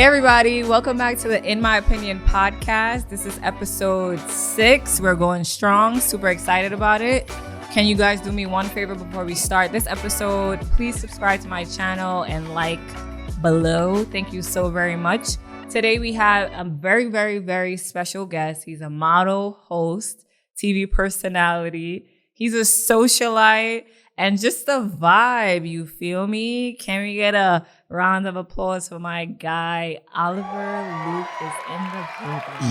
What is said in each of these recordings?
Hey everybody, welcome back to the In My Opinion podcast. This is episode 6. We're going strong, super excited about it. Can you guys do me one favor before we start this episode? Please subscribe to my channel and like below. Thank you so very much. Today we have a very, very, very special guest. He's a model, host, TV personality. He's a socialite and just a vibe, you feel me? Can we get a round of applause for my guy, Oliver Luke is in the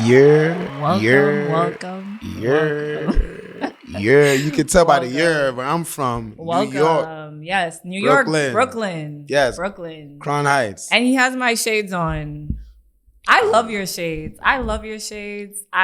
building. Welcome. You can tell by the year where I'm from. Welcome. New York. Yes, New York, Brooklyn. Yes. Brooklyn. Crown Heights. And he has my shades on. I love your shades. I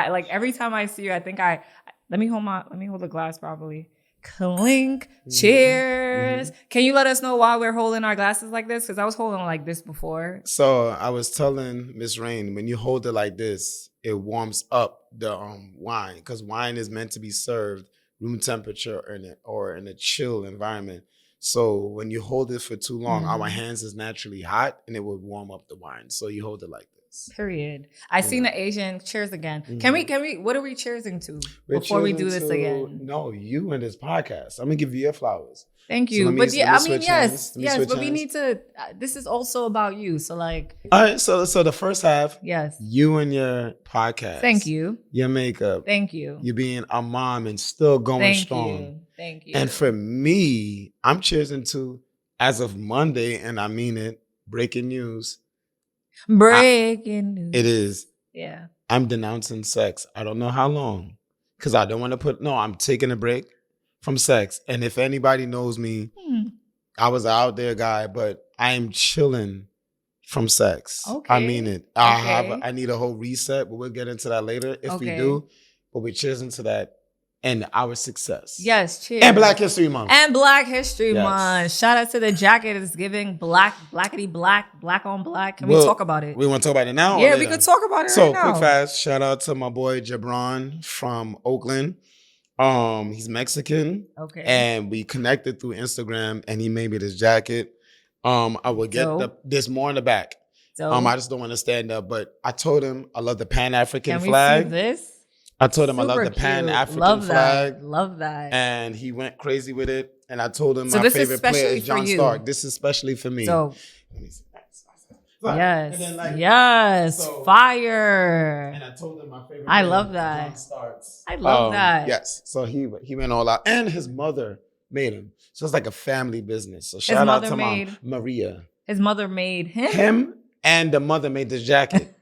like every time I see you, I think let me hold the glass properly. Clink. Cheers. Can you let us know why we're holding our glasses like this? Because I was holding like this before. So I was telling Miss Rain, when you hold it like this, it warms up the wine, because wine is meant to be served room temperature or in a chill environment. So when you hold it for too long, our hands is naturally hot and it will warm up the wine. So you hold it like this. Period. I seen the Asian. Cheers again. Can we, what are we cheersing to before we do this again? No, you and this podcast. I'm going to give you your flowers. Thank you. But we need to, this is also about you. So like. All right. So the first half. Yes. You and your podcast. Thank you. Your makeup. Thank you. You being a mom and still going strong. Thank you. And for me, I'm cheersing to, as of Monday, and I mean it, breaking news. Breaking news. It is. Yeah. I'm denouncing sex. I don't know how long. Because I don't want to I'm taking a break from sex. And if anybody knows me, I was an out there guy, but I am chilling from sex. Okay. I mean it. I need a whole reset, but we'll get into that later if we do. But we're cheering to that and our success. Yes, cheers. And Black History Month. Month. Shout out to the jacket. It's giving black on black. Can we talk about it? We want to talk about it now? Yeah, we could talk about it right now. So, quick fast, shout out to my boy Jabron from Oakland. He's Mexican. Okay. And we connected through Instagram and he made me this jacket. I will get there's more in the back. I just don't want to stand up, but I told him I love the Pan-African flag. Can we see this? I told him I love the Pan-African flag. Love that. And he went crazy with it. And I told him my favorite player is John Stark. This is especially for me. So, yes, fire. And I told him my favorite player. I love that. John Starks. I love that. Yes. So he went all out. And his mother made him. So it's like a family business. So shout out to Mom Maria. His mother made him? Him and the mother made this jacket.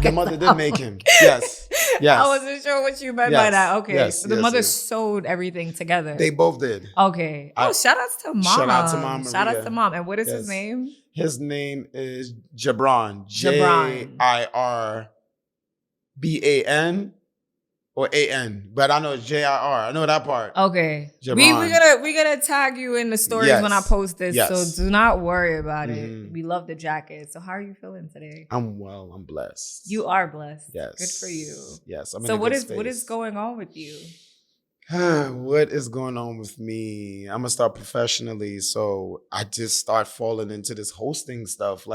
The mother did make him. Yes. Yes. I wasn't sure what you meant by that. Okay. Yes, so the mother sewed everything together. They both did. Okay. Shout out to Mom. Shout out to Mom Maria. Shout out to Mom. And what is his name? His name is Jabron. Jirban or A-N. But I know it's Jir. I know that part. Okay. We're gonna tag you in the stories when I post this. Yes. So do not worry about it. We love the jacket. So how are you feeling today? I'm well. I'm blessed. You are blessed. Yes. Good for you. Yes. So what is going on with you? What is going on with me? I'm gonna start professionally. So I just start falling into this hosting stuff.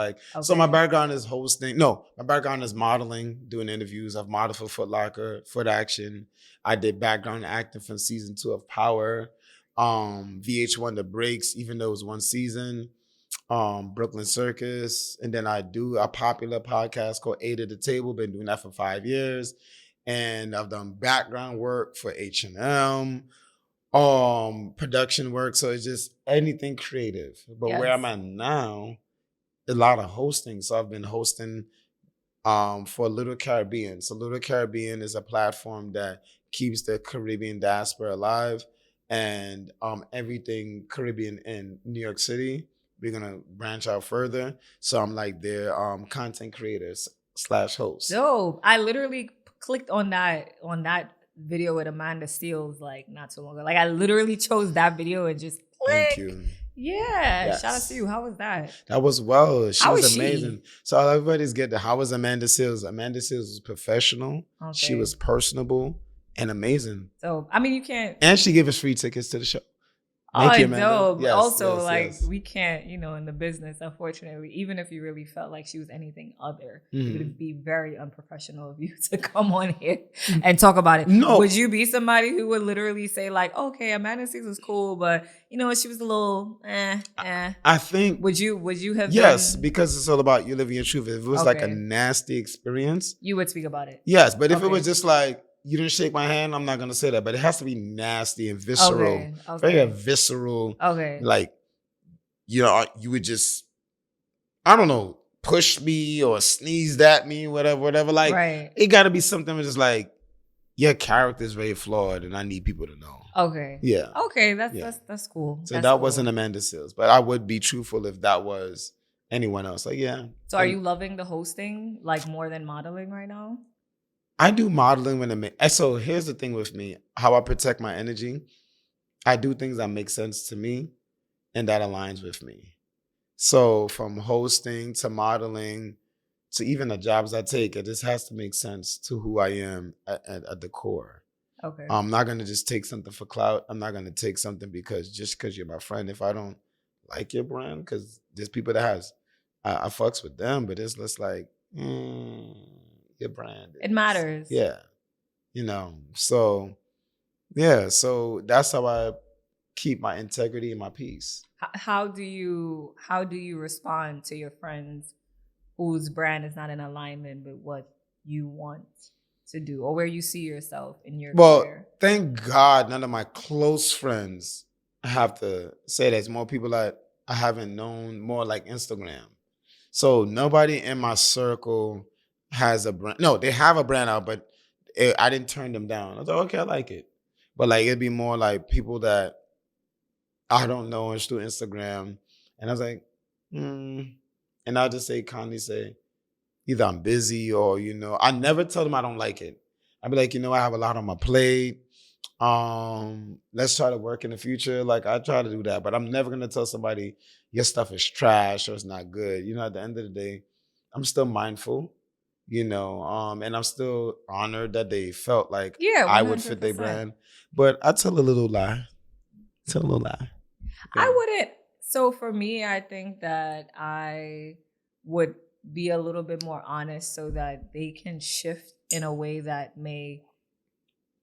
So my background is hosting. No, my background is modeling, doing interviews. I've modeled for Foot Locker, Foot Action. I did background acting from season 2 of Power. VH1 The Breaks, even though it was one season. Brooklyn Circus. And then I do a popular podcast called 8 at the Table. Been doing that for 5 years. And I've done background work for H&M, production work. So it's just anything creative. But where I'm at now, a lot of hosting. So I've been hosting for Little Caribbean. So Little Caribbean is a platform that keeps the Caribbean diaspora alive and everything Caribbean in New York City. We're going to branch out further. So I'm like their content creators / host. Dope. I literally clicked on that video with Amanda Seales like not too long ago. Like I literally chose that video and just click. Thank you. Yeah. Yes. Shout out to you. How was that? That was She was amazing. So everybody's getting how was Amanda Seales? Amanda Seales was professional. Okay. She was personable and amazing. So I mean you can't. And she gave us free tickets to the show. Thank you, Oh, Amanda. no. But Yes, also, yes, like, yes. we can't, in the business, unfortunately, even if you really felt like she was anything other, it Mhm. would be very unprofessional of you to come on here and talk about it. No. Would you be somebody who would literally say, like, okay, Amanda Seals was cool, but, she was a little, I think Would you have yes, been, because it's all about you living your truth. If it was like a okay, nasty experience, you would speak about it? yes. But if it Okay. was just like you didn't shake my hand, I'm not gonna say that. But it has to be nasty and visceral, Okay. very Okay. visceral. Okay. Like you would just, I don't know, push me or sneezed at me, whatever, whatever. Like Right. it got to be something that's just like your character is very flawed, and I need people to know. Okay. Yeah. Okay. Yeah. That's cool. So That's that cool. wasn't Amanda Seals, but I would be truthful if that was anyone else. Like, yeah. So are you loving the hosting like more than modeling right now? I do modeling when so here's the thing with me, how I protect my energy. I do things that make sense to me and that aligns with me. So from hosting to modeling to even the jobs I take, it just has to make sense to who I am at the core. Okay. I'm not gonna just take something for clout. I'm not gonna take something because you're my friend. If I don't like your brand, because there's people that I fucks with them, but it's just like your brand. It matters. Yeah, So yeah, so that's how I keep my integrity and my peace. How do you respond to your friends whose brand is not in alignment with what you want to do or where you see yourself in your career? Thank God none of my close friends, I have to say there's more people that I haven't known, more like Instagram. So nobody in my circle has a brand. No, they have a brand out, but I didn't turn them down. I was like, okay, I like it. But like it'd be more like people that I don't know and through Instagram. And I was like, and I'll just kindly say, either I'm busy or, I never tell them I don't like it. I'd be like, I have a lot on my plate. Let's try to work in the future. Like I try to do that, but I'm never going to tell somebody your stuff is trash or it's not good. At the end of the day, I'm still mindful, and I'm still honored that they felt like I would fit their 100%. brand. But I tell a little lie. Yeah. I wouldn't. So for me, I think that I would be a little bit more honest so that they can shift in a way that may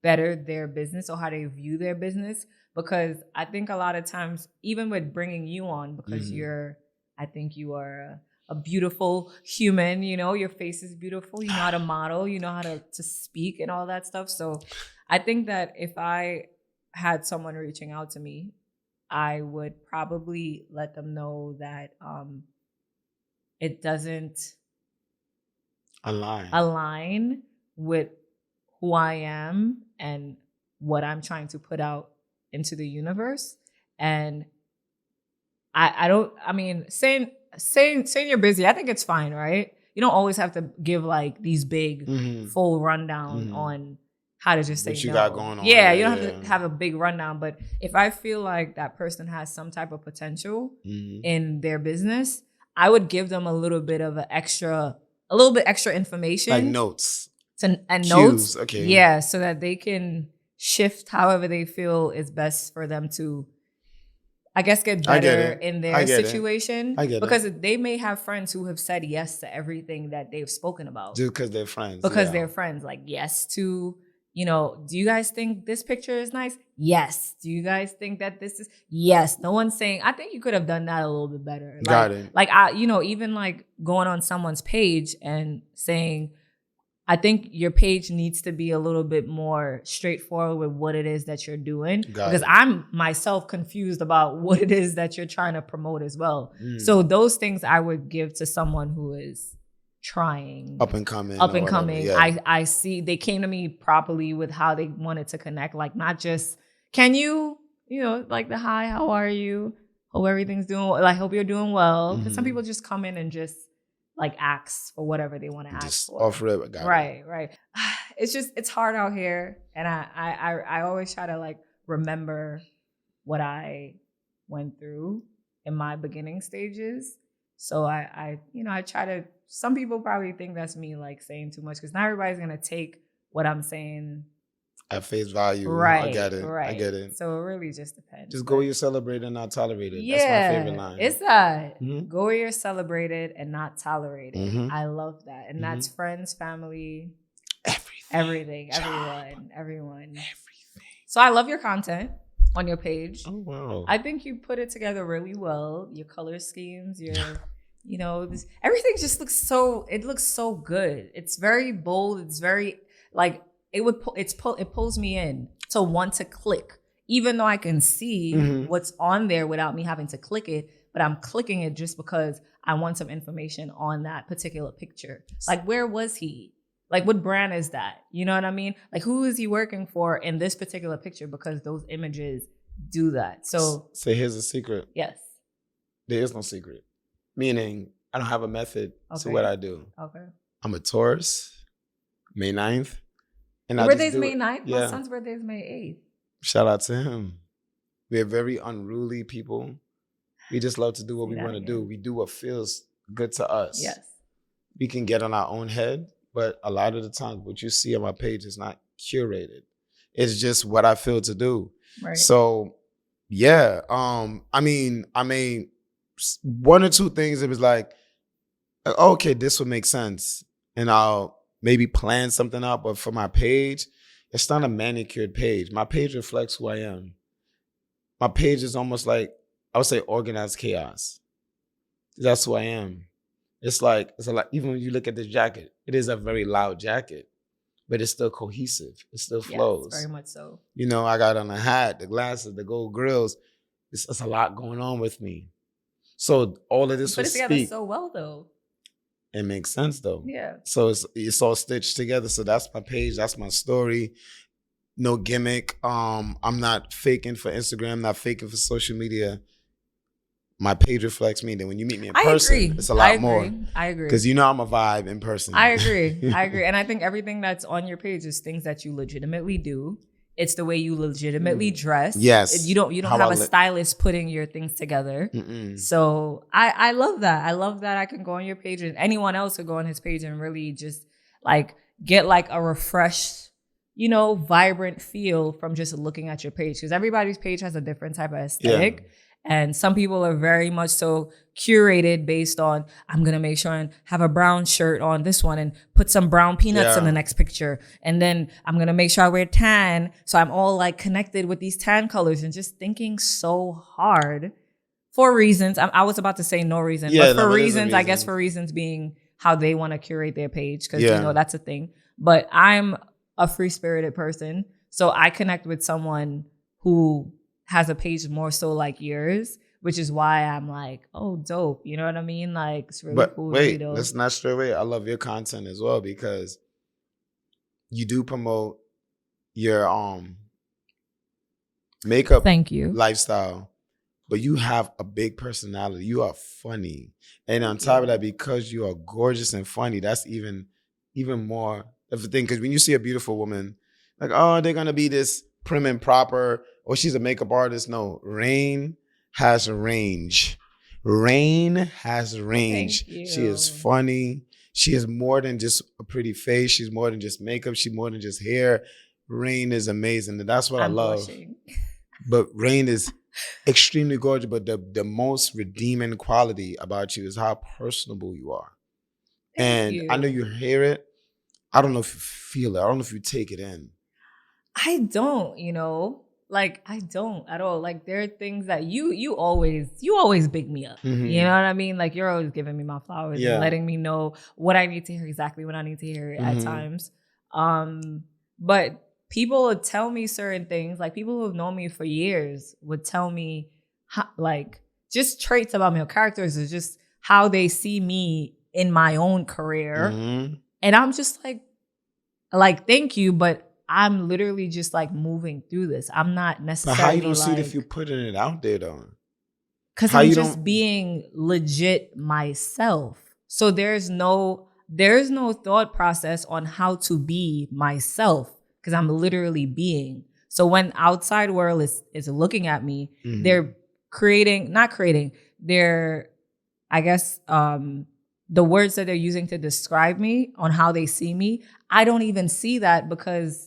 better their business or how they view their business. Because I think a lot of times, even with bringing you on, because I think you are a beautiful human, your face is beautiful, you know how to model, you know how to speak and all that stuff. So I think that if I had someone reaching out to me, I would probably let them know that it doesn't align with who I am and what I'm trying to put out into the universe. And saying you're busy, I think it's fine, right? You don't always have to give like these big full rundown on how to just say what you no. got going on. Yeah, you don't have to have a big rundown. But if I feel like that person has some type of potential in their business, I would give them a little bit extra information. Like notes. And cues, notes. Okay. Yeah, so that they can shift however they feel is best for them to, I guess, get better in their situation. I get because it. They may have friends who have said yes to everything that they've spoken about. Just because they're friends. Because they're friends. Like, yes to, do you guys think this picture is nice? Yes. Do you guys think that this is? Yes. No one's saying, I think you could have done that a little bit better. Got it. Like, even like going on someone's page and saying, I think your page needs to be a little bit more straightforward with what it is that you're doing. Because I'm myself confused about what it is that you're trying to promote as well. So those things I would give to someone who is trying. Up and coming. Yeah. I see they came to me properly with how they wanted to connect. Like, not just, can you, like the hi, how are you? Hope everything's doing well. Like, hope you're doing well. Because some people just come in and just like ask for whatever they want to ask for. Offer it. Right. It's hard out here. And I always try to like remember what I went through in my beginning stages. So I try to, some people probably think that's me like saying too much because not everybody's going to take what I'm saying at face value. Right. I get it. Right. I get it. So it really just depends. Just go where you're celebrated and not tolerated. Yeah, that's my favorite line. It's that. Mm-hmm. Go where you're celebrated and not tolerated. Mm-hmm. I love that. And that's Mm-hmm. friends, family, everything. Everyone. So I love your content on your page. Oh wow. I think you put it together really well. Your color schemes, your everything just looks so good. It's very bold. It's very like it pulls me in to want to click, even though I can see what's on there without me having to click it, but I'm clicking it just because I want some information on that particular picture. Like, where was he? Like, what brand is that? You know what I mean? Like, who is he working for in this particular picture? Because those images do that. So here's a secret. Yes. There is no secret. Meaning, I don't have a method to what I do. Okay. I'm a Taurus, May 9th. And Your birthday's May 9th? Yeah. My son's birthday is May 8th. Shout out to him. We're very unruly people. We just love to do what we want to do. We do what feels good to us. Yes. We can get on our own head, but a lot of the times what you see on my page is not curated. It's just what I feel to do. Right. So, yeah. I mean, one or two things, it was like, okay, this would make sense. And I'll maybe plan something out. But for my page, it's not a manicured page. My page reflects who I am. My page is almost like, I would say, organized chaos. That's who I am. It's a lot. Even when you look at this jacket, it is a very loud jacket, but it's still cohesive. It still flows. Yes, very much so. You know, I got on a hat, the glasses, the gold grills. It's a lot going on with me. So all of this put will it together speak. So well, though. It makes sense, though. Yeah. So it's all stitched together. So that's my page. That's my story. No gimmick. I'm not faking for Instagram. Not faking for social media. My page reflects me. Then when you meet me in person, it's a lot more. I agree. Because you know I'm a vibe in person. I agree. And I think everything that's on your page is things that you legitimately do. It's the way you legitimately dress. Yes. You don't have a stylist putting your things together. So I love that. I love that I can go on your page, and anyone else could go on his page and really just like get like a refreshed, vibrant feel from just looking at your page. Because everybody's page has a different type of aesthetic. Yeah. And some people are very much so curated based on, I'm going to make sure and have a brown shirt on this one and put some brown peanuts in the next picture. And then I'm going to make sure I wear tan. So I'm all like connected with these tan colors and just thinking so hard for reasons. I was about to say no reason, but for reasons, I guess for reasons being how they want to curate their page. Cause that's a thing. But I'm a free spirited person. So I connect with someone who has a page more so like yours, which is why I'm like, oh, dope. You know what I mean? Like, it's really cool. Wait, let's not stray away. I love your content as well because you do promote your makeup lifestyle, but you have a big personality. You are funny. And on top of that, because you are gorgeous and funny, that's even more of a thing. Because when you see a beautiful woman, like, oh, they're going to be this prim and proper, or she's a makeup artist. No, Rain has range. Rain has range. She is funny. She is more than just a pretty face. She's more than just makeup. She's more than just hair. Rain is amazing. And that's what I love. Blushing. But Rain is extremely gorgeous. But the most redeeming quality about you is how personable you are. Thank you. I know you hear it. I don't know if you feel it. I don't know if you take it in. I don't, like I don't at all. Like there are things that you always big me up. Mm-hmm. You know what I mean? Like you're always giving me my flowers and letting me know what I need to hear, exactly what I need to hear at times. But people would tell me certain things. Like people who have known me for years would tell me like just traits about me or characters is just how they see me in my own career. Mm-hmm. And I'm just like, thank you, but I'm literally just like moving through this. I'm not necessarily. But how you don't see it if you're putting it out there though? Because I'm just being legit myself. So there's no thought process on how to be myself because I'm literally being. So when outside world is looking at me, they're I guess the words that they're using to describe me on how they see me, I don't even see that because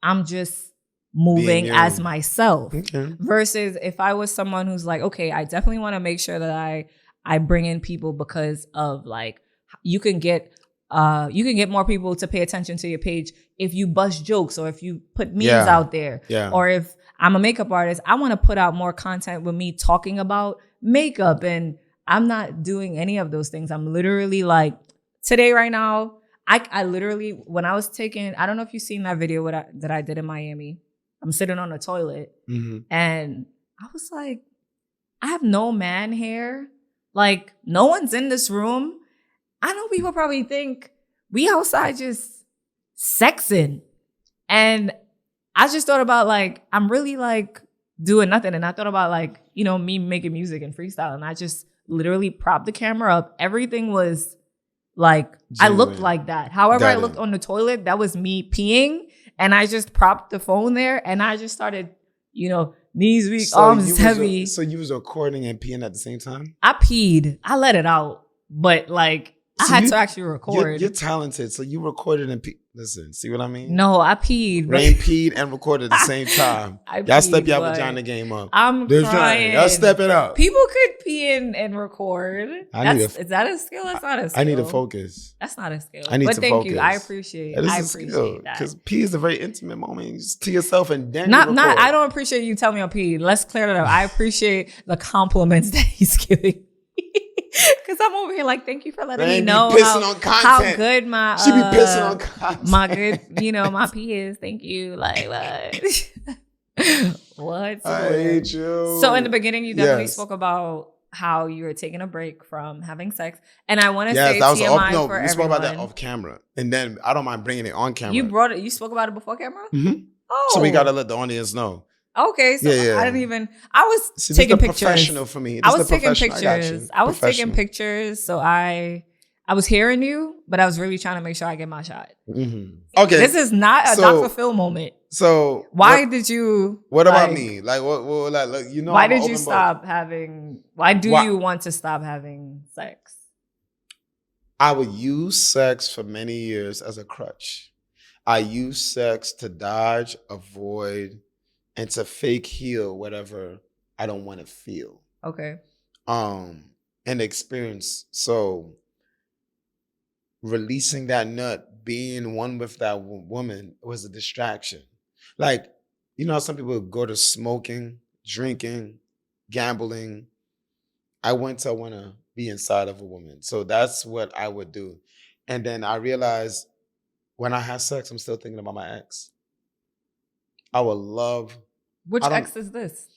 I'm just moving as you. myself. Okay. Versus if I was someone who's like, okay, I definitely want to make sure that I bring in people because of like you can get more people to pay attention to your page if you bust jokes or if you put memes out there. Yeah. Or if I'm a makeup artist, I want to put out more content with me talking about makeup, and I'm not doing any of those things. I'm literally like today right now, I literally when I was taking, I don't know if you've seen that video that I did in Miami. I'm sitting on the toilet and I was like, I have no man hair. Like no one's in this room. I know people probably think we outside just sexing. And I just thought about like, I'm really like doing nothing. And I thought about like, you know, me making music and freestyle. And I just literally propped the camera up. Everything was like, genuine. I looked like that. However, I looked on the toilet, that was me peeing. And I just propped the phone there and I just started, you know, knees weak, arms heavy. So you was recording and peeing at the same time? I peed. I let it out. But like, I had to actually record. You're talented. So you recorded and peed. Listen, see what I mean? No, I peed. Rain peed and recorded at the same time. Y'all step your vagina game up. I'm crying. Y'all step it up. People could pee and record. Is that a skill? That's not a skill. I need to focus. That's not a skill. I need to focus. Thank you. I appreciate that. Because pee is a very intimate moment to yourself and then I don't appreciate you telling me I peed. Let's clear that up. I appreciate the compliments that he's giving. Because I'm over here like, thank you for letting me know how good my she be pissing on content. My good, you know, my pee is. Thank you. Like what? I hate you. So in the beginning, you definitely spoke about how you were taking a break from having sex, and I want to say TMI for everyone. We spoke about that off camera, and then I don't mind bringing it on camera. You spoke about it before camera. Mm-hmm. Oh, so we gotta let the audience know. Okay, so I didn't even. I was taking pictures. Professional for me. I was taking pictures. I was taking pictures. So I was hearing you, but I was really trying to make sure I get my shot. Mm-hmm. Okay, this is not a Dr. Phil moment. So why did you? What about me? Like what? Like you know? Why did you stop having? Why do you want to stop having sex? I would use sex for many years as a crutch. I use sex to dodge, avoid, and to fake heal whatever I don't want to feel. Okay. And experience. So releasing that nut, being one with that woman was a distraction. Like, you know, some people go to smoking, drinking, gambling. I want to be inside of a woman. So that's what I would do. And then I realized when I have sex, I'm still thinking about my ex. I would love. Which ex is this?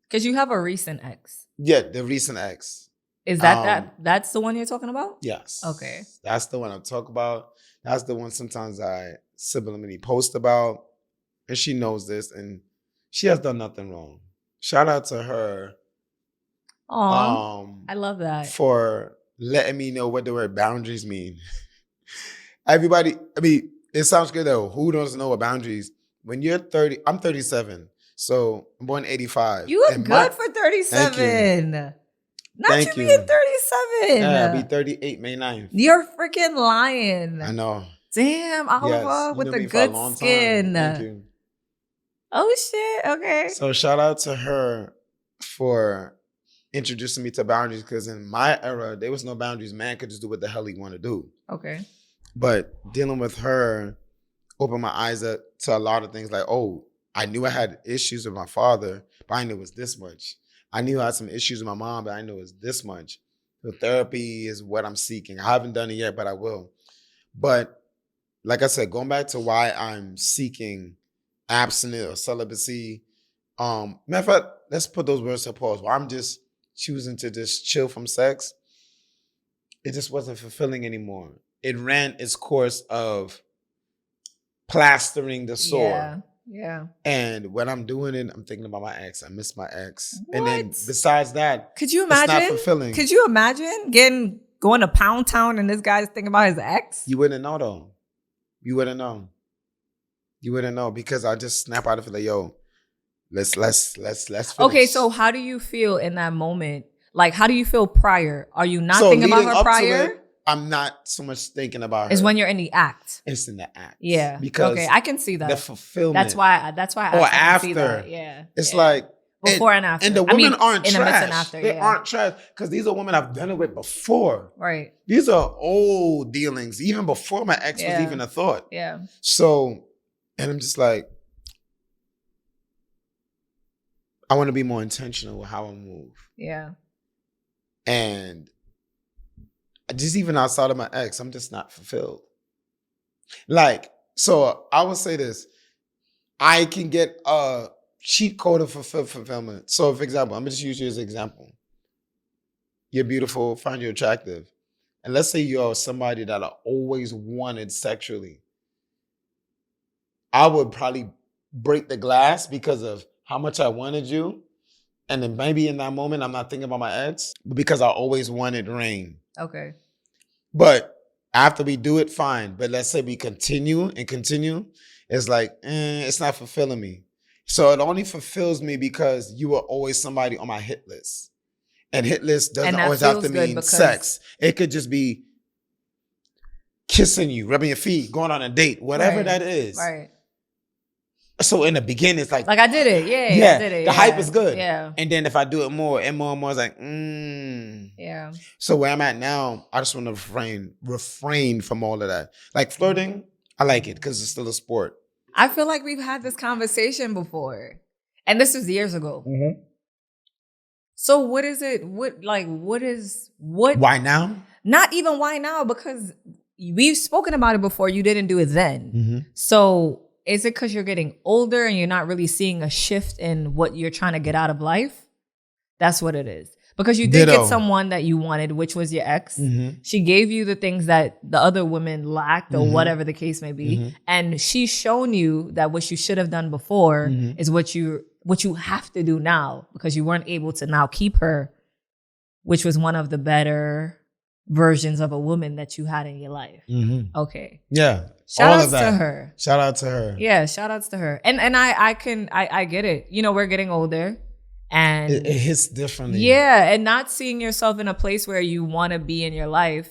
Because you have a recent ex. Yeah, the recent ex. Is that's the one you're talking about? Yes. Okay. That's the one I'm talking about. That's the one sometimes I subliminally post about. And she knows this and she has done nothing wrong. Shout out to her. I love that. For letting me know what the word boundaries mean. Everybody, I mean, it sounds good though. Who doesn't know what boundaries? When you're 30, I'm 37. So I'm born 85. You look good for 37. Not you being 37. Yeah, I'll be 38 May 9th. You're freaking lying. I know. Damn, Oliver with the good skin. Thank you. Oh shit. Okay. So shout out to her for introducing me to boundaries, because in my era, there was no boundaries. Man could just do what the hell he want to do. Okay. But dealing with her opened my eyes up to a lot of things. Like, oh, I knew I had issues with my father, but I knew it was this much. I knew I had some issues with my mom, but I knew it was this much. So therapy is what I'm seeking. I haven't done it yet, but I will. But like I said, going back to why I'm seeking abstinence or celibacy. Matter of fact, let's put those words to pause. Why I'm just choosing to just chill from sex. It just wasn't fulfilling anymore. It ran its course of plastering the sore. Yeah. And when I'm doing it, I'm thinking about my ex. I miss my ex. What? And then besides that, could you imagine? It's not fulfilling. Could you imagine going to Pound Town and this guy's thinking about his ex? You wouldn't know though. You wouldn't know. You wouldn't know because I just snap out of it like, yo, let's finish. Okay, so how do you feel in that moment? Like, how do you feel prior? Are you not thinking about her prior? I'm not so much thinking about her. It's when you're in the act. It's in the act. Yeah. Because okay, I can see that. the fulfillment. That's why I or I can see after. that. Yeah. It's yeah. like before and after. And the women aren't in trash. The midst and after, they aren't trash because these are women I've done it with before. Right. These are old dealings, even before my ex was even a thought. Yeah. So, and I'm just like, I want to be more intentional with how I move. Yeah. And just even outside of my ex, I'm just not fulfilled. Like, so I would say this. I can get a cheat code of fulfillment. So, for example, I'm going to just use you as an example. You're beautiful, find you attractive. And let's say you're somebody that I always wanted sexually. I would probably break the glass because of how much I wanted you. And then maybe in that moment, I'm not thinking about my ex, but because I always wanted rain. Okay. But after we do it, fine. But let's say we continue, it's like, it's not fulfilling me. So it only fulfills me because you were always somebody on my hit list. And hit list doesn't always have to mean sex. It could just be kissing you, rubbing your feet, going on a date, whatever that is. Right. So in the beginning, it's like, I did it. Yeah. I did it. The hype is good. Yeah. And then if I do it more and more and more, it's like, Yeah. So where I'm at now, I just want to refrain from all of that. Like flirting, I like it because it's still a sport. I feel like we've had this conversation before. And this was years ago. Mm-hmm. So what is it? What? Why now? Not even why now, because we've spoken about it before. You didn't do it then. Mm-hmm. So is it because you're getting older and you're not really seeing a shift in what you're trying to get out of life? That's what it is. Because you did get someone that you wanted, which was your ex. Mm-hmm. She gave you the things that the other women lacked or whatever the case may be. Mm-hmm. And she's shown you that what you should have done before is what you have to do now, because you weren't able to now keep her, which was one of the better versions of a woman that you had in your life. Mm-hmm. Okay. Yeah. Shout outs to her. Shout out to her. Yeah, shout outs to her. And I get it. You know, we're getting older. And it hits differently. Yeah, and not seeing yourself in a place where you want to be in your life,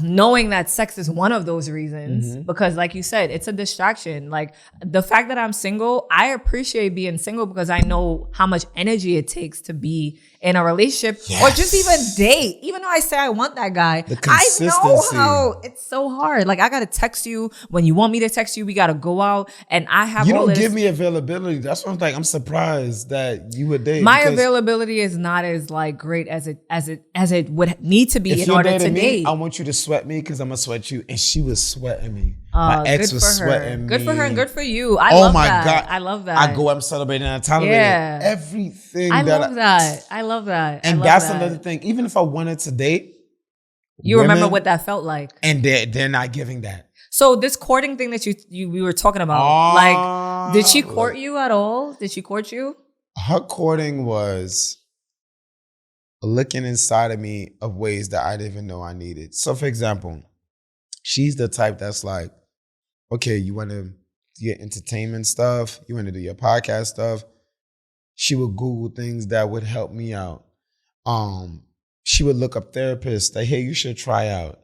knowing that sex is one of those reasons, because like you said, it's a distraction. Like the fact that I'm single, I appreciate being single because I know how much energy it takes to be in a relationship or just even date. Even though I say I want that guy, I know how it's so hard. Like I got to text you when you want me to text you. We got to go out, and I have You don't give me availability. That's what I'm like. I'm surprised that you would date. My availability is not as like great as it would need to be in order to date. I want you to sweat me because I'm gonna sweat you, and she was sweating me. My ex was sweating me. Good for her and good for you. I love that. God. I love that. I go, I'm celebrating, I'm tolerating everything. I love that. I love that. And that's another thing. Even if I wanted to date, you remember what that felt like, and they're not giving that. So this courting thing that we were talking about, like, did she court you at all? Did she court you? Her courting was looking inside of me of ways that I didn't even know I needed. So, for example, she's the type that's like, okay, you want to do your entertainment stuff, you want to do your podcast stuff. She would Google things that would help me out. She would look up therapists that, hey, you should try out.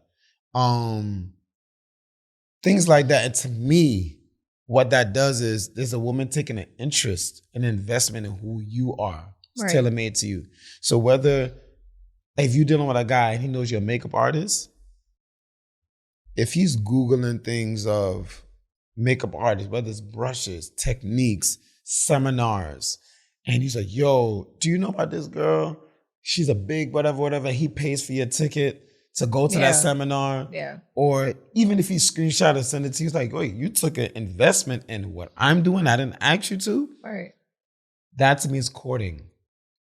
Things like that. And to me, what that does is there's a woman taking an interest, an investment in who you are. It's tailor-made to you. So whether, if you're dealing with a guy and he knows you're a makeup artist, if he's Googling things of makeup artists, whether it's brushes, techniques, seminars, and he's like, yo, do you know about this girl? She's a big whatever. He pays for your ticket to go to that seminar. Yeah. Or even if he screenshot and send it to you, he's like, wait, you took an investment in what I'm doing. I didn't ask you to. Right. That to me is courting.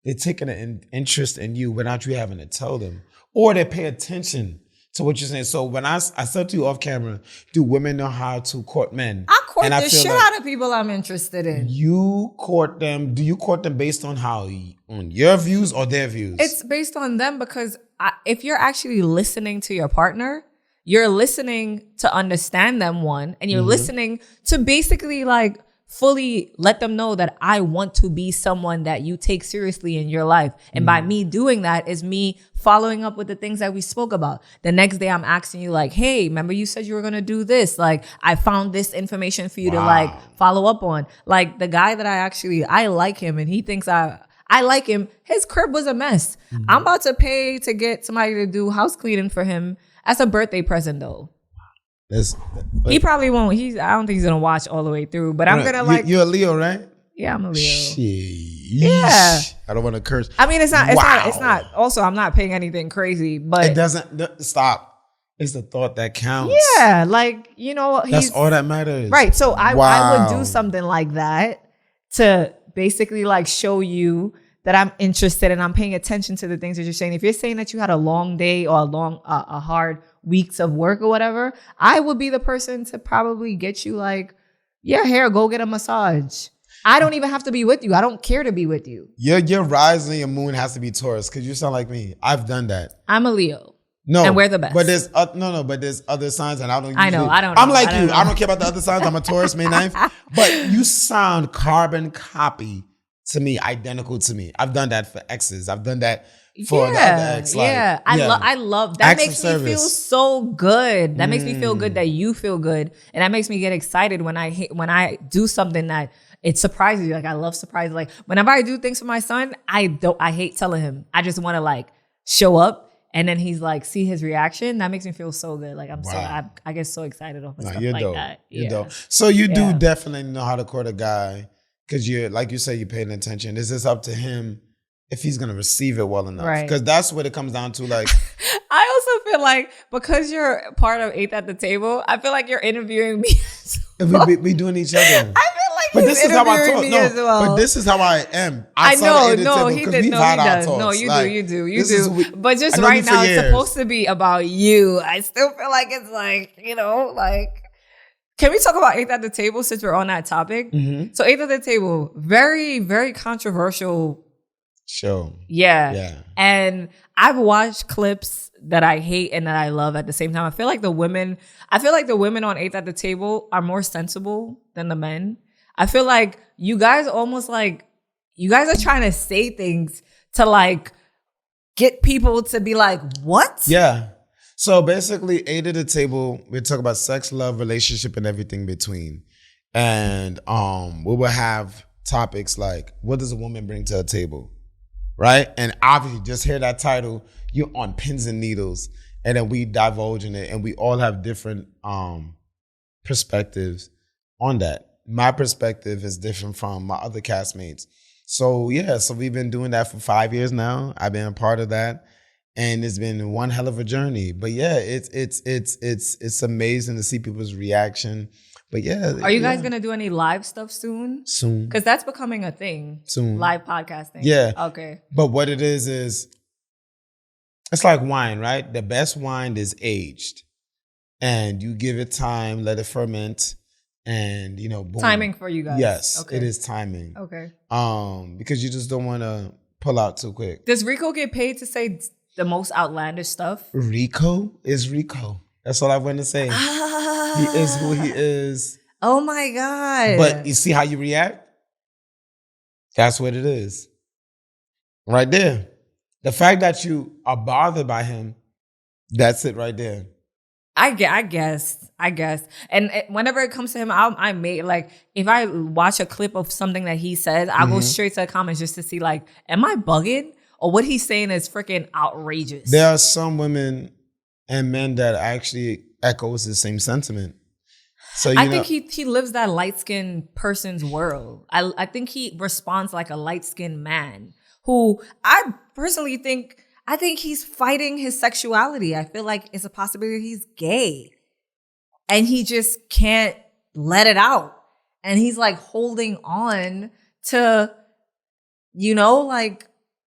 They're taking an interest in you without you having to tell them. Or they pay attention to what you're saying. So when I said to you off camera, do women know how to court men? I court the shit out of people I'm interested in. You court them. Do you court them based on on your views or their views? It's based on them, because if you're actually listening to your partner, you're listening to understand them, one, and you're listening to basically like fully let them know that I want to be someone that you take seriously in your life. And by me doing that is me following up with the things that we spoke about. The next day I'm asking you like, hey, remember you said you were going to do this? Like, I found this information for you to like follow up on. Like the guy that I like him and he thinks I like him. His crib was a mess. I'm about to pay to get somebody to do house cleaning for him as a birthday present though. He probably won't. I don't think he's gonna watch all the way through. But I'm gonna like. You're a Leo, right? Yeah, I'm a Leo. Yeah. I don't want to curse. I mean, it's not. Also, I'm not paying anything crazy, but it doesn't stop. It's the thought that counts. Yeah, like that's all that matters, right? So I would do something like that to basically like show you that I'm interested and I'm paying attention to the things that you're saying. If you're saying that you had a long day or a hard weeks of work or whatever, I would be the person to probably get you like, yeah, here, go get a massage. I don't even have to be with you. I don't care to be with you. Your rising and your moon has to be Taurus because you sound like me. I've done that. I'm a Leo. No, and we're the best. But there's but there's other signs, and I don't. I know. I'm like you. I don't care about the other signs. I'm a Taurus, May 9th. But you sound carbon copy to me, identical to me. I've done that for exes. I've done that for the other ex. I love that. Makes me feel so good. That makes me feel good that you feel good, and that makes me get excited when I do something that it surprises you. Like I love surprises. Like whenever I do things for my son, I hate telling him. I just want to like show up. And then he's like, see his reaction. That makes me feel so good. Like I get so excited off of stuff like dope. that. You're dope. So you do definitely know how to court a guy because you're, like you say, you're paying attention. Is this up to him if he's gonna receive it well enough? Right. Because that's what it comes down to. Like, I also feel like because you're part of Eighth at the Table, I feel like you're interviewing me. We doing each other. But this is how I talk. But this is how I am. I know. No, he did. No, he does. No, you do. You do. But just right now, it's supposed to be about you. I still feel like it's like, like. Can we talk about Eighth at the Table since we're on that topic? Mm-hmm. So Eighth at the Table, very, very controversial show. Yeah. And I've watched clips that I hate and that I love at the same time. I feel like the women on Eighth at the Table are more sensible than the men. I feel like you guys are trying to say things to like get people to be like, what? Yeah. So basically, Eight at the Table, we talk about sex, love, relationship, and everything between. And we will have topics like, what does a woman bring to a table? Right? And obviously, just hear that title, you're on pins and needles. And then we divulge in it, and we all have different perspectives on that. My perspective is different from my other castmates. So we've been doing that for 5 years now. I've been a part of that. And it's been one hell of a journey. But yeah, it's amazing to see people's reaction. But yeah. Are you guys gonna do any live stuff soon? Soon. Because that's becoming a thing. Soon. Live podcasting. Yeah. Okay. But what it is it's like wine, right? The best wine is aged. And you give it time, let it ferment. And boom. Timing for you guys. Yes, okay. It is timing. Okay. Because you just don't want to pull out too quick. Does Rico get paid to say the most outlandish stuff? Rico is Rico. That's all I want to say. He is who he is. Oh my God. But you see how you react? That's what it is. Right there. The fact that you are bothered by him, that's it right there. I guess. And whenever it comes to him, I may like, if I watch a clip of something that he says, I'll go straight to the comments just to see like, am I bugging? Or what he's saying is freaking outrageous. There are some women and men that actually echoes the same sentiment. So I think he lives that light-skinned person's world. I think he responds like a light-skinned man who I personally think he's fighting his sexuality. I feel like it's a possibility he's gay. And he just can't let it out. And he's like holding on to, like.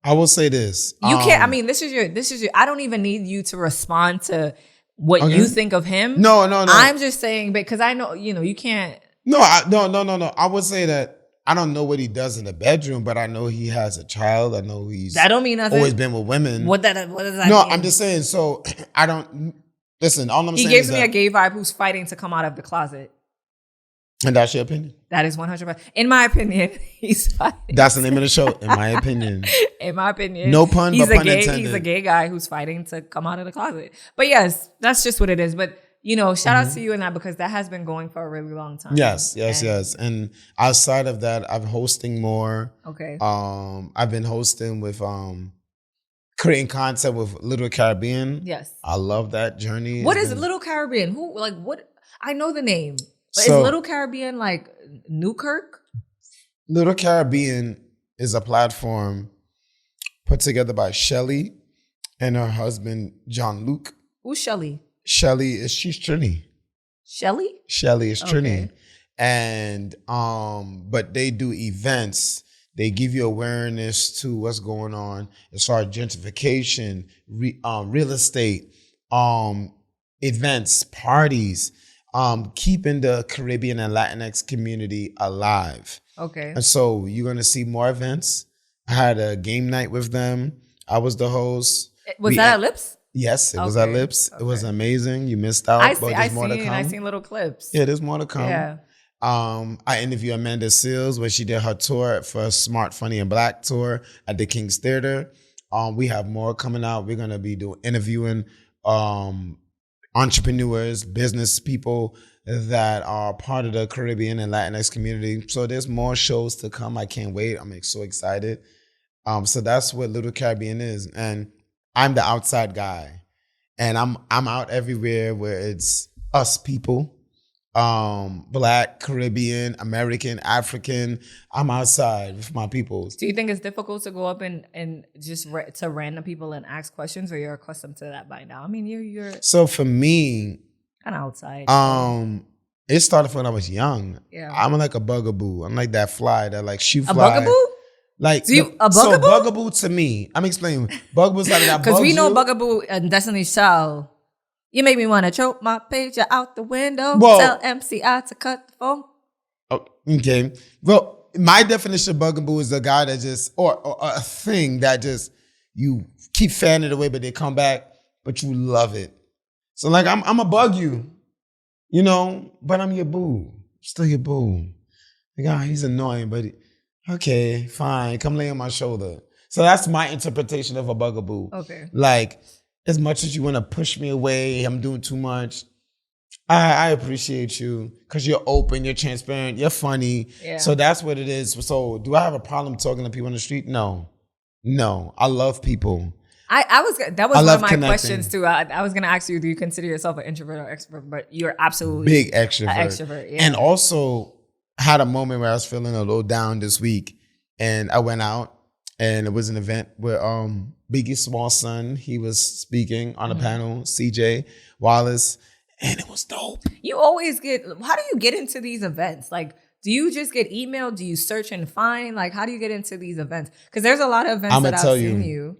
I will say this. You can't, this is your, I don't even need you to respond to what you think of him. No. I'm just saying, because I know, you can't. No. I would say that I don't know what he does in the bedroom, but I know he has a child. I know that don't mean nothing. Always been with women. What does that mean? No, I'm just saying. So I don't listen. All I'm saying he gives me a gay vibe who's fighting to come out of the closet. And that's your opinion? That is 100%. In my opinion, he's fighting. That's the name of the show. In my opinion. In my opinion. No pun, but pun intended. He's a gay guy who's fighting to come out of the closet. But yes, that's just what it is. But, shout out to you in that because that has been going for a really long time. Yes. And outside of that, I'm hosting more. Okay. I've been hosting with creating content with Little Caribbean. Yes. I love that journey. What is Little Caribbean? what? I know the name. But is Little Caribbean like Newkirk? Little Caribbean is a platform put together by Shelly and her husband, John Luke. Who's Shelly? She's Trini. Shelly? Shelly is Trini. Okay. And, but they do events. They give you awareness to what's going on as far as gentrification, real estate, events, parties, keeping the Caribbean and Latinx community alive. Okay. And so you're going to see more events. I had a game night with them. I was the host. Was that at Lips? Yes, it was at Lips. Okay. It was amazing. You missed out, but there's more to come. I seen little clips. Yeah, there's more to come. Yeah. I interviewed Amanda Seals when she did her tour for a Smart, Funny, and Black tour at the King's Theater. We have more coming out. We're going to be interviewing entrepreneurs, business people that are part of the Caribbean and Latinx community. So there's more shows to come. I can't wait. I'm so excited. So that's what Little Caribbean is. And I'm the outside guy. And I'm out everywhere where it's us people. Black, Caribbean, American, African. I'm outside with my people. Do you think it's difficult to go up and just to random people and ask questions, or you're accustomed to that by now? I mean, you're so for me, kind of outside. It started from when I was young. Yeah, I'm like a bugaboo. I'm like that fly that like shoot fly. A bugaboo? Like a bugaboo? So bugaboo to me, I'm explaining. Bugaboo's like that. Because we know bugaboo and Destiny's Child. You make me want to choke my pager out the window. Well, tell MCI to cut the phone. Oh, okay. Well, my definition of bugaboo is a guy that just, or a thing that just, you keep fanning it away, but they come back, but you love it. So like, I'm a bug you, but I'm your boo. Still your boo. Like, he's annoying, but okay, fine. Come lay on my shoulder. So that's my interpretation of a bugaboo. Okay. Like, as much as you want to push me away, I'm doing too much. I appreciate you because you're open, you're transparent, you're funny. Yeah. So that's what it is. So do I have a problem talking to people on the street? No. I love people. That was one of my questions too. I was going to ask you, do you consider yourself an introvert or extrovert? But you're absolutely big extrovert. An extrovert, yeah. And also had a moment where I was feeling a little down this week, and I went out, and it was an event where Biggie's small son, he was speaking on a panel, CJ Wallace, and it was dope. You always how do you get into these events? Like, do you just get emailed? Do you search and find? Like, how do you get into these events? Because there's a lot of events that I've seen you.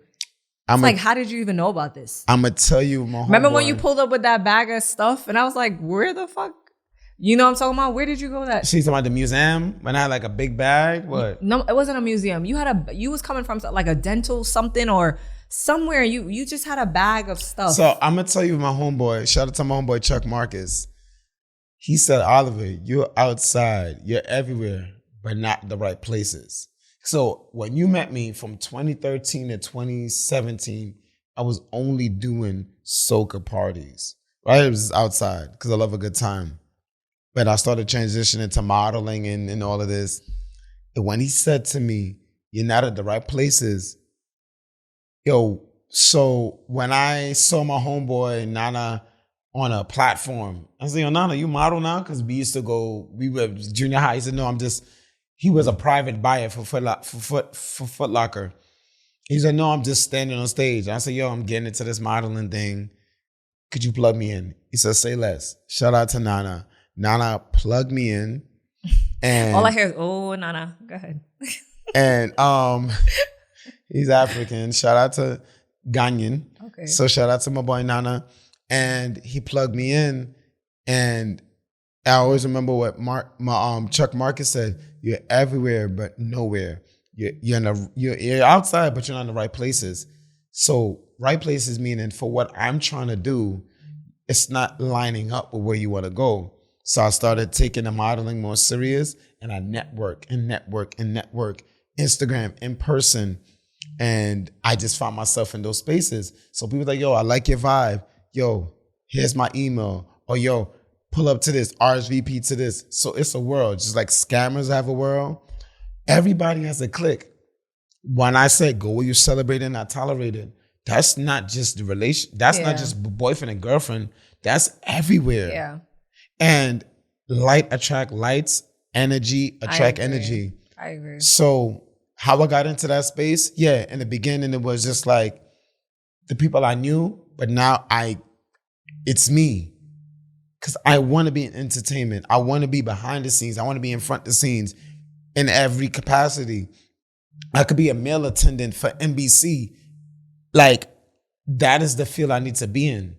Like, how did you even know about this? I'm going to tell you, my Remember when you pulled up with that bag of stuff? And I was like, where the fuck? You know what I'm talking about? Where did you go with that? She's talking about the museum when I had like a big bag. What? No, it wasn't a museum. You was coming from like a dental something or somewhere. You just had a bag of stuff. So I'm gonna tell you, my homeboy. Shout out to my homeboy Chuck Marcus. He said, Oliver, you're outside. You're everywhere, but not the right places. So when you met me from 2013 to 2017, I was only doing soca parties. Right? It was outside because I love a good time. But I started transitioning to modeling and all of this. And when he said to me, you're not at the right places. So when I saw my homeboy, Nana, on a platform, I said, Nana, you model now? Because we used to we were junior high. He said, no, he was a private buyer for Foot Locker. He said, no, I'm just standing on stage. I said, I'm getting into this modeling thing. Could you plug me in? He said, say less. Shout out to Nana. Nana plugged me in, and all I hear is, oh, Nana, go ahead. And he's African. Shout out to Ghanaian. Okay. So shout out to my boy Nana, and he plugged me in, and I always remember what Chuck Marcus said: "You're everywhere, but nowhere. You're outside, but you're not in the right places." So right places meaning for what I'm trying to do, it's not lining up with where you want to go. So I started taking the modeling more serious, and I network, Instagram, in person. And I just found myself in those spaces. So people like, yo, I like your vibe. Yo, here's my email. Or yo, pull up to this, RSVP to this. So it's a world. Just like scammers have a world. Everybody has a clique. When I say go where you celebrate and not tolerated, that's not just the relation. That's not just boyfriend and girlfriend. That's everywhere. Yeah. And light attract lights, energy attract energy. I agree. So how I got into that space, in the beginning it was just like the people I knew, but now it's me. Because I want to be in entertainment. I want to be behind the scenes. I want to be in front of the scenes in every capacity. I could be a male attendant for NBC. Like, that is the field I need to be in.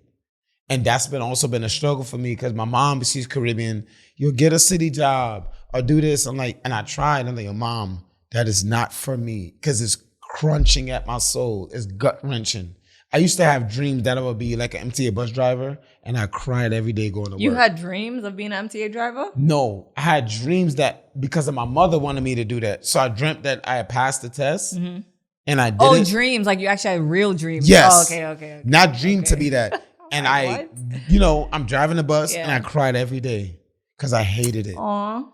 And that's also been a struggle for me because my mom, she's Caribbean. You'll get a city job or do this. I'm like, and I tried. I'm like, oh, Mom, that is not for me because it's crunching at my soul. It's gut wrenching. I used to have dreams that I would be like an MTA bus driver, and I cried every day going to work. You had dreams of being an MTA driver? No, I had dreams that because of my mother wanted me to do that. So I dreamt that I had passed the test, and I did it. Oh, dreams. Like you actually had real dreams. Yes. Oh, okay. Not dream to be that. And I'm driving the bus and I cried every day because I hated it. Aw.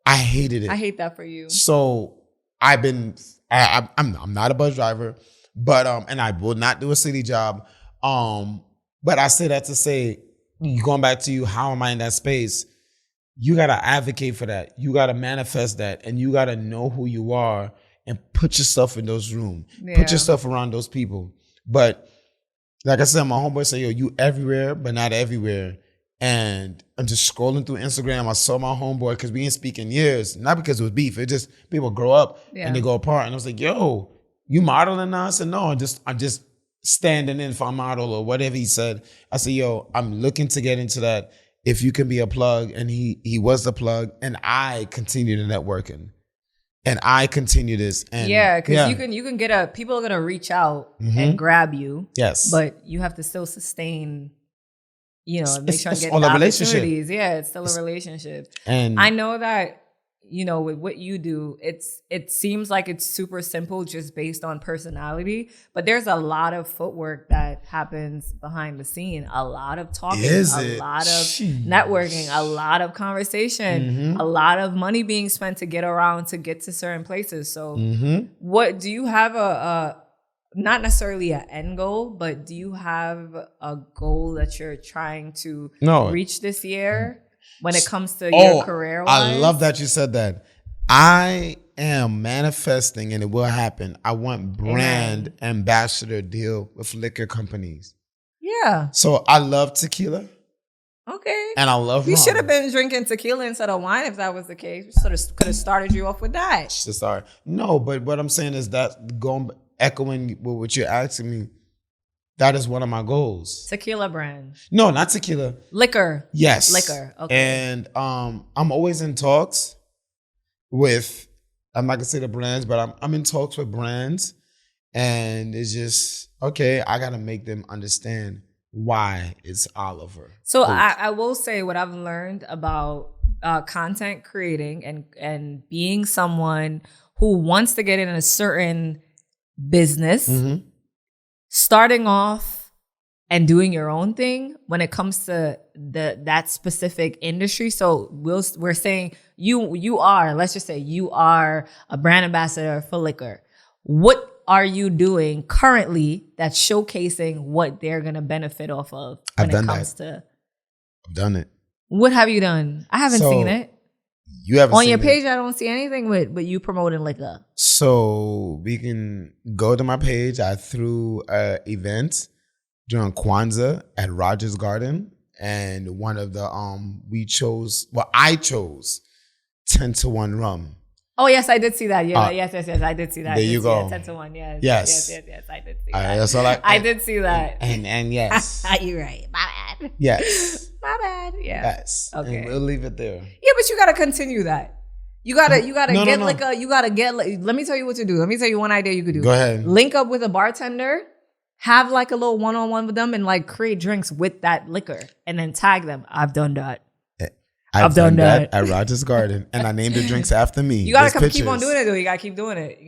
I hated it. I hate that for you. So I'm not a bus driver, but and I will not do a city job. But I say that to say, going back to you, how am I in that space? You gotta advocate for that. You gotta manifest that, and you gotta know who you are and put yourself in those rooms. Yeah. Put yourself around those people. But like I said, my homeboy said, yo, you everywhere, but not everywhere. And I'm just scrolling through Instagram. I saw my homeboy, because we ain't speak in years. Not because it was beef. It just, people grow up and they go apart. And I was like, yo, you modeling now? I said, no, I'm just standing in for a model or whatever he said. I said, yo, I'm looking to get into that. If you can be a plug. And he was the plug. And I continue the networking. And I continue this. And because you can get people are going to reach out and grab you. Yes. But you have to still sustain, make sure it's you get all the a relationship. Opportunities. Yeah, it's still a relationship. And I know that, with what you do, it seems like it's super simple just based on personality, but there's a lot of footwork that happens behind the scene, a lot of talking, lot of networking, a lot of conversation, a lot of money being spent to get around to get to certain places. So what do you have a not necessarily an end goal, but do you have a goal that you're trying to reach this year? When it comes to your career-wise? I love that you said that. I am manifesting, and it will happen. I want brand ambassador deal with liquor companies. Yeah. So I love tequila. Okay. And I love rum. You should have been drinking tequila instead of wine if that was the case. Could have started you off with that. Sorry. No, but what I'm saying is that echoing with what you're asking me, that is one of my goals. Tequila brand. No, not tequila. Liquor. Yes. Liquor. Okay. And I'm always in talks with, I'm not gonna say the brands, but I'm in talks with brands. And it's just, okay, I gotta make them understand why it's Oliver. So I will say what I've learned about content creating and being someone who wants to get in a certain business. Starting off and doing your own thing when it comes to that specific industry. So we're saying let's just say you are a brand ambassador for liquor. What are you doing currently that's showcasing what they're going to benefit off of when it comes to? I've done it. What have you done? I haven't seen it. You haven't on your page? I don't see anything with you promoting liquor. So we can go to my page. I threw an event during Kwanzaa at Rogers Garden, and one of the I chose 10-1 rum. Oh yes, I did see that. Yeah, yes, I did see that. There you go. 10-1. Yes. Yes, I did see that. That's all I did see that. And yes, you're right. My bad. Yes. My bad. Yeah. Yes. Okay. And we'll leave it there. Yeah, but you gotta continue that. You gotta get liquor. You gotta get. Let me tell you what to do. Let me tell you one idea you could do. Go ahead. Link up with a bartender. Have like a little one-on-one with them and like create drinks with that liquor and then tag them. I've done that. I've done that at Rogers Garden, and I named the drinks after me. You gotta keep on doing it, though. You gotta keep doing it.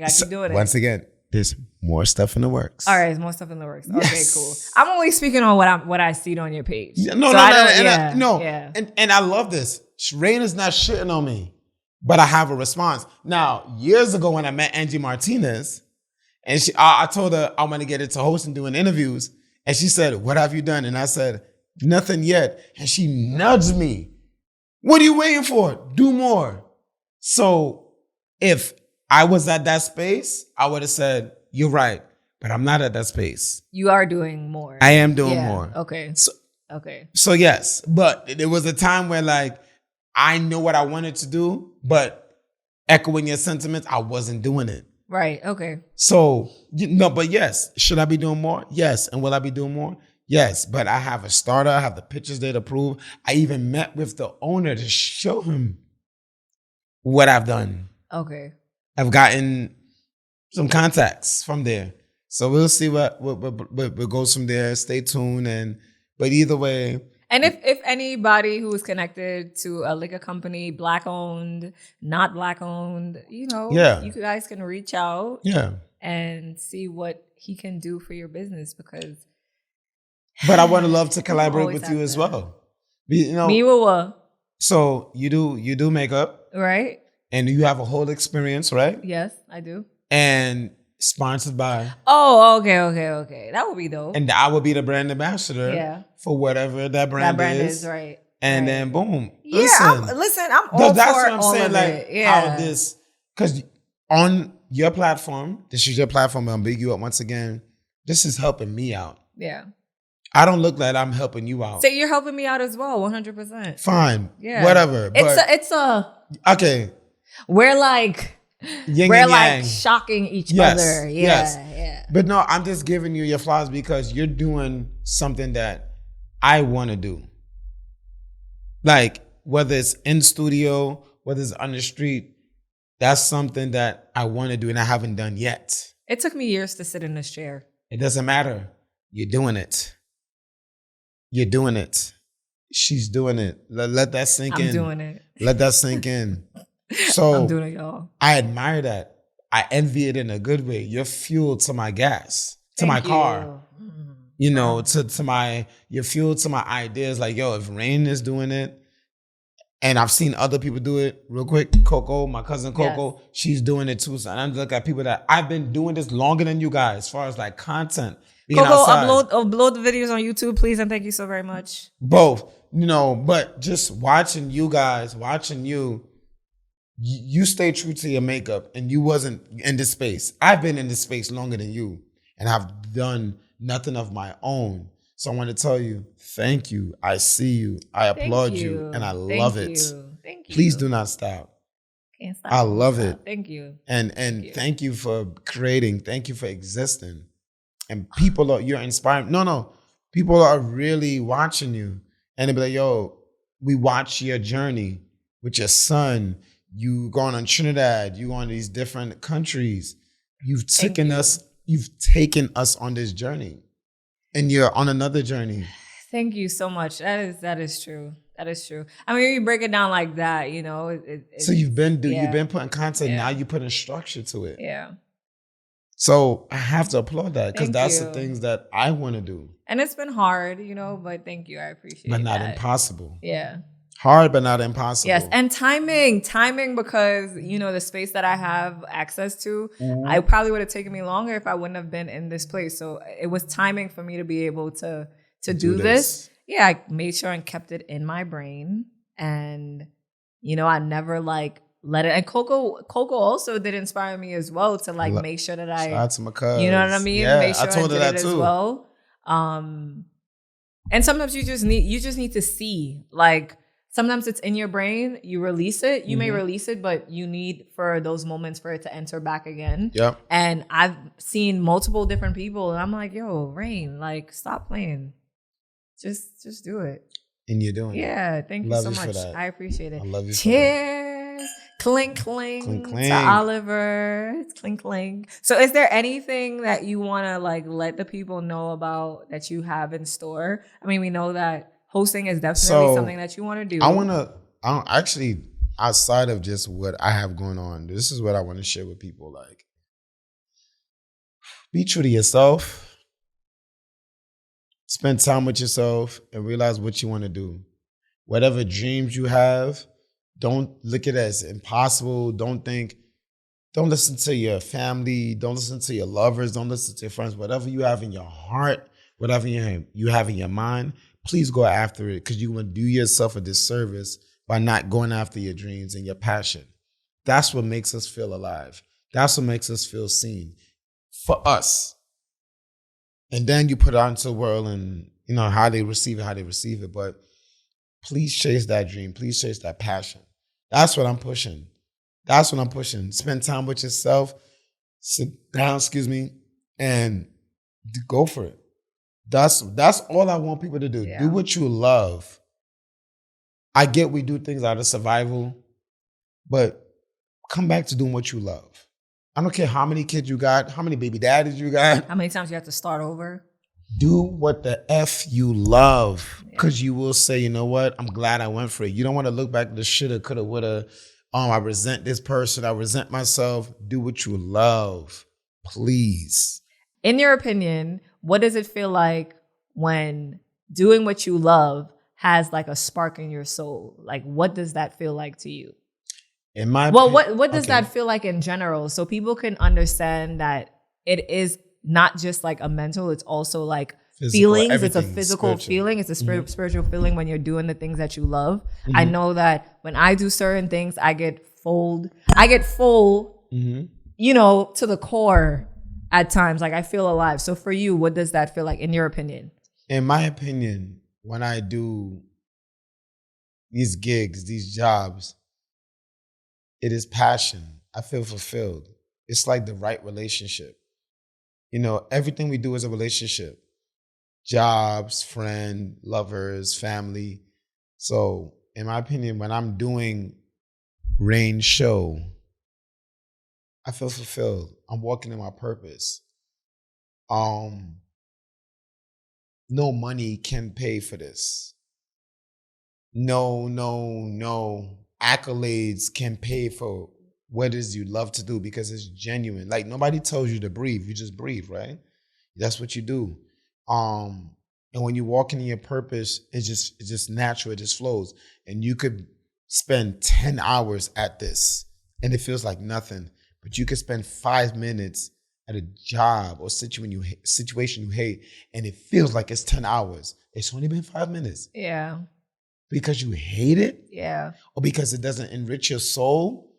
Once again, there's more stuff in the works. All right, there's more stuff in the works. Yes. Okay, cool. I'm only speaking on what I see on your page. And I love this. Rain is not shitting on me, but I have a response. Now, years ago when I met Angie Martinez, and I told her I want to get into hosting, doing interviews, and she said, "What have you done?" And I said, "Nothing yet." And she nudged me. What are you waiting for? Do more. So if I was at that space, I would have said, "You're right," but I'm not at that space. You are doing more. I am doing more. Okay. Okay. So yes, but there was a time where like I know what I wanted to do, but echoing your sentiments, I wasn't doing it. Right. Okay. So but yes, should I be doing more? Yes. And will I be doing more? Yes. But I have a starter. I have the pictures there to prove. I even met with the owner to show him what I've done. Okay. I've gotten some contacts from there. So we'll see what goes from there. Stay tuned. But either way. And if anybody who is connected to a liquor company, Black owned, not Black owned, you guys can reach out and see what he can do for your business, because. But I would love to collaborate with you as well. Me with what? So you do makeup, right? And you have a whole experience, right? Yes, I do. And sponsored by. Oh, okay. That would be dope. And I would be the brand ambassador for whatever that brand is. Right. And then boom. Yeah, I'm all that's for what I'm all saying. of Like it. Yeah. how this, because on your platform, this is your platform. I'm big you up once again. This is helping me out. Yeah. I don't look like I'm helping you out. So you're helping me out as well, 100%. Fine. Yeah. Whatever. It's a. Okay. We're like. Yin we're and like yang. shocking each Yes, other. Yeah, yes. yeah. But no, I'm just giving you your flowers because you're doing something that I want to do. Like, whether it's in studio, whether it's on the street, that's something that I want to do and I haven't done yet. It took me years to sit in this chair. It doesn't matter. You're doing it. You're doing it. She's doing it. Let that sink in. I'm doing it. Let that sink in. So I'm doing it, y'all. I admire that. I envy it in a good way. You're fuel to my gas, to my car. You know, you're fuel to my ideas. Like, yo, if Rain is doing it, and I've seen other people do it real quick. Coco, my cousin Coco, she's doing it too. So I look at people that I've been doing this longer than you guys, as far as like content. Coco, upload the videos on YouTube, please, and thank you so very much. Both, but just watching you guys, you stay true to your makeup, and you wasn't in this space. I've been in this space longer than you, and I've done nothing of my own. So I want to tell you, thank you. I see you. I applaud you, and I love it. Thank you. Please do not stop. Can't stop. I love it. Thank you. And thank you for creating. Thank you for existing. And you're inspiring. No. People are really watching you. And they be like, yo, we watch your journey with your son. You going on Trinidad. You on these different countries. You've taken us on this journey. And you're on another journey. Thank you so much. That is true. That is true. I mean, you break it down like that, So you've been putting content. Now you putting structure to it. Yeah. So I have to applaud that because that's the things that I want to do. And it's been hard, but thank you. I appreciate it. But not impossible. Yeah. Hard, but not impossible. Yes. And timing because, the space that I have access to, I probably would have taken me longer if I wouldn't have been in this place. So it was timing for me to be able to do this. Yeah. I made sure and kept it in my brain. And, I never let it. And Coco also did inspire me as well to make sure that I, shout out to my cuz. You know what I mean? Yeah, make sure I told her that too. as well. And sometimes you just need to see, sometimes it's in your brain, you release it. You may release it, but you need for those moments for it to enter back again. Yep. And I've seen multiple different people and I'm like, yo, Rain, stop playing. Just do it. And you're doing it. Yeah, thank you so much. I appreciate it. I love you. Cheers. Clink, clink, clink, clink. To Oliver. It's clink, clink. So is there anything that you want to let the people know about that you have in store? I mean, we know that hosting is definitely something that you want to do. I I don't actually, outside of just what I have going on, this is what I want to share with people. Like, be true to yourself, spend time with yourself, and realize what you want to do. Whatever dreams you have, don't look at it as impossible. Don't listen to your family. Don't listen to your lovers. Don't listen to your friends. Whatever you have in your heart, whatever you have in your mind, please go after it, because you're going to do yourself a disservice by not going after your dreams and your passion. That's what makes us feel alive. That's what makes us feel seen for us. And then you put it out into the world, and how they receive it. But please chase that dream. Please chase that passion. That's what I'm pushing. Spend time with yourself. Sit down, and go for it. That's all I want people to do. Yeah. Do what you love. I get we do things out of survival, but come back to doing what you love. I don't care how many kids you got, how many baby daddies you got. How many times you have to start over. Do what the F you love, because you will say, you know what? I'm glad I went for it. You don't want to look back at the shoulda, coulda, woulda. I resent this person. I resent myself. Do what you love, please. In your opinion, what does it feel like when doing what you love has like a spark in your soul? Like, what does that feel like to you? In my what does that feel like in general? So people can understand that it is not just like a mental, it's also like feelings. It's a physical feeling. It's a spiritual feeling when you're doing the things that you love. Mm-hmm. I know that when I do certain things, I get full, to the core at times. Like, I feel alive. So for you, what does that feel like in your opinion? In my opinion, when I do these gigs, these jobs, it is passion. I feel fulfilled. It's like the right relationship. Everything we do is a relationship. Jobs, friend, lovers, family. So, in my opinion, when I'm doing Rain's show, I feel fulfilled. I'm walking in my purpose. No money can pay for this. No accolades can pay for what it is you love to do, because it's genuine. Like, nobody tells you to breathe. You just breathe, right? That's what you do. And when you walk in your purpose, it's just natural. It just flows. And you could spend 10 hours at this and it feels like nothing, but you could spend 5 minutes at a job or situation you hate, and it feels like it's 10 hours. It's only been 5 minutes. Yeah. Because you hate it? Yeah. Or because it doesn't enrich your soul?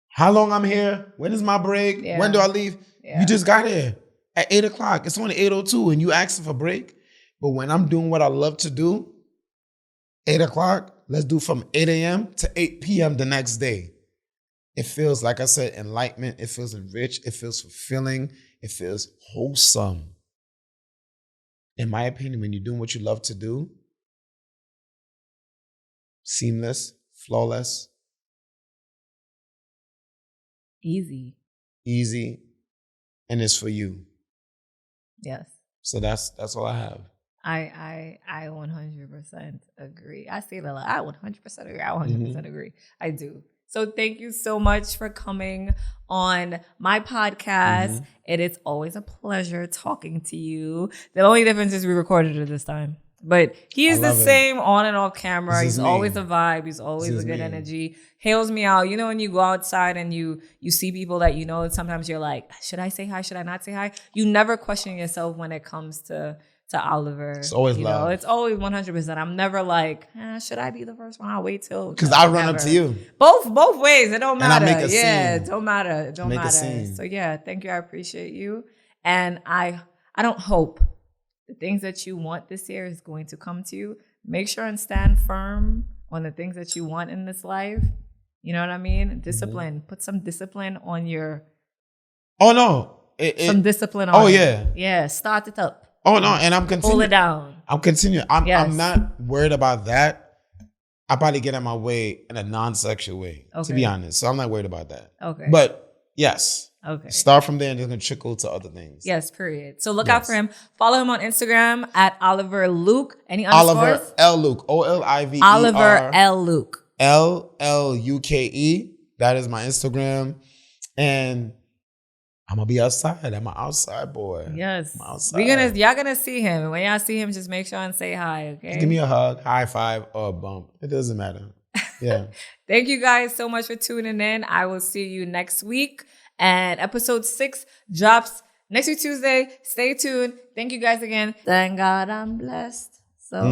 How long I'm here? When is my break? Yeah. When do I leave? Yeah. You just got here at 8 o'clock. It's only 8:02 and you asking for a break. But when I'm doing what I love to do, 8 o'clock, let's do from 8 a.m. to 8 p.m. the next day. It feels, like I said, enlightenment. It feels enriched. It feels fulfilling. It feels wholesome. In my opinion, when you're doing what you love to do, seamless, flawless. Easy. And it's for you. Yes. So that's all I have. I 100% agree. I say that a lot. I 100% agree. I 100% agree. I do. So thank you so much for coming on my podcast. Mm-hmm. It is always a pleasure talking to you. The only difference is we recorded it this time. But he is the same on and off camera. He's always a vibe. He's always a good energy. Hails me out. When you go outside and you see people that and sometimes you're like, should I say hi? Should I not say hi? You never question yourself when it comes to Oliver. It's always love. It's always 100%. I'm never like, should I be the first one? I'll wait till. Because I run up to you. Both ways. It don't matter. And I make a scene. It don't matter. It don't matter. So yeah, thank you. I appreciate you. And I don't hope the things that you want this year is going to come to you. Make sure and stand firm on the things that you want in this life. You know what I mean? Discipline. Mm-hmm. Put some discipline on your. Oh no. Some discipline on. Oh yeah. Yeah. Start it up. Oh no, and I'm continuing. Pull it down. I'm continuing. I'm not worried about that. I probably get in my way in a non-sexual way, to be honest. So I'm not worried about that. Okay. But yes. Okay. Start from there and it's going to trickle to other things. Yes, period. So look out for him. Follow him on Instagram at Oliver Luke. Any underscores? Oliver L. Luke. Oliver Oliver L. Luke. LLUKE. That is my Instagram. And I'm going to be outside. I'm an outside boy. Yes. I'm outside. Y'all gonna see him. And when y'all see him, just make sure and say hi, okay? Just give me a hug, high five, or a bump. It doesn't matter. Yeah. Thank you guys so much for tuning in. I will see you next week. And episode 6 drops next week, Tuesday. Stay tuned. Thank you guys again. Thank God I'm blessed. So.